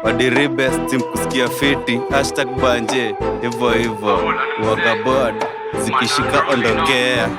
Wadiribe team kusikia fiti #banje hivyo hivyo wagabod zikishika ondokea.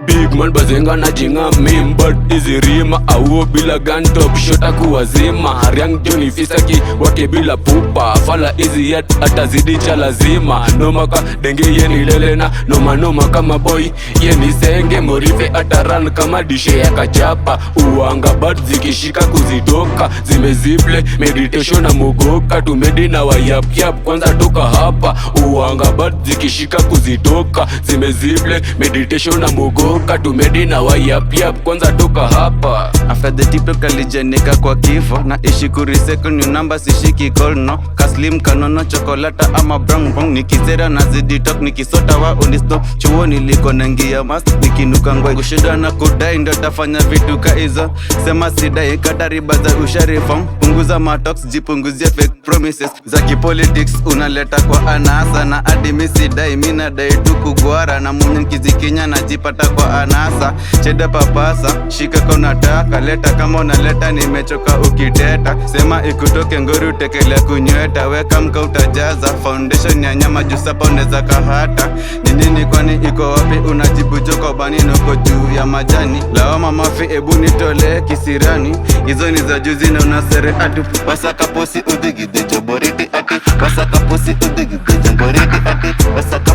Big man bazenga na jinga meme but easy rima auo bila gun top shot akuwazima Riang Johnny Fisaki wake bila pupa fala easy yet atazidi cha lazima noma ka denge yeni lelena noma kama boy yeni senge morife ataran kama dishe ya kachapa uanga but zikishika kuzitoka zimeziple meditation na mugoka tumedi na wayap kwanza toka hapa uanga but zikishika kuzitoka zimeziple meditation na mugoka tumedi na wayap kwanza toka hapa. After the TikTok alijenika kwa kifo na ishikuri second new number sishiki call no kaslim kanono chokolata ama brown bong nikizera na zidi talk nikisota wa unistop chuo niliko nangia mas nikinuka ngwe kushida na kudai ndo tafanya vitu kaizo sema sidai katariba za usharifam punguza matox jipunguzie fake promises za kipolitics unaleta kwa anasa na adimi sidai mina dai tu kugwara na munye kizikinya na jipata kwa anasa cheda papasa shika kona taka leta kama unaleta nimechoka ukiteta sema ikutoke ngori utekele kunyweta weka mka utajaza foundation ya nyama jusapa uneza kahata nini kwani iko wapi unajibu joko bani noko juu ya majani lawama mafi ebu nitole kisirani hizo ni za juzi na unasere atu wasaka posi udigide joboriti ati wasaka posi udigide joboriti ati wasaka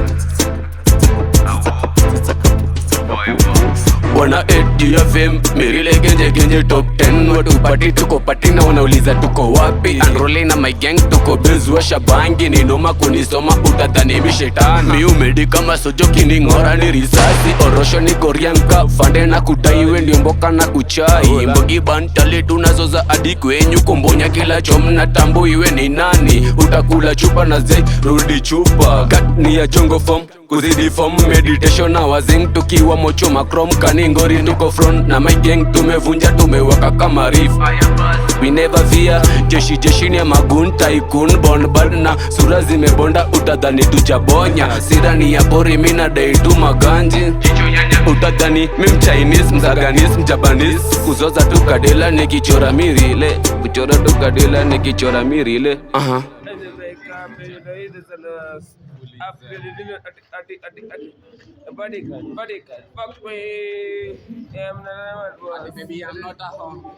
Wana 8 ya fame, mirile genje top 10 watu pati tuko pati na wanauliza tuko wapi Unrolling na my gang tuko benzu wa shabangi ni noma kunisoma utadhani mishetani Mi umedi kama sojoki ni ngora ni risasi Orosho ni korianka, fande na kudaiwe ndio mboka na kuchai Mbogi bantali tunazoza hadi kwenyu kumbonya kila chom na tambo iwe ni nani Utakula chupa na zei, rudi chupa Gat ni ya jongo form, kuzidi form Meditation na wazing tukiwa mocho makrom Kaningori tuko front na my gang tumevunja tumewaka kama reef We never fear, jeshi ni ya magun tycoon Born bad na sura zimebonda utadhani tujabonya Sirani ya pori mina dai tu maganji Utadhani mim Chinese, mzaganese, mjapanese Kuzoza tu kadela nikichora mirile Kuchora tu kadela nikichora mirile Bodyguard, fuck me. Yeah, baby, I'm not a hoe.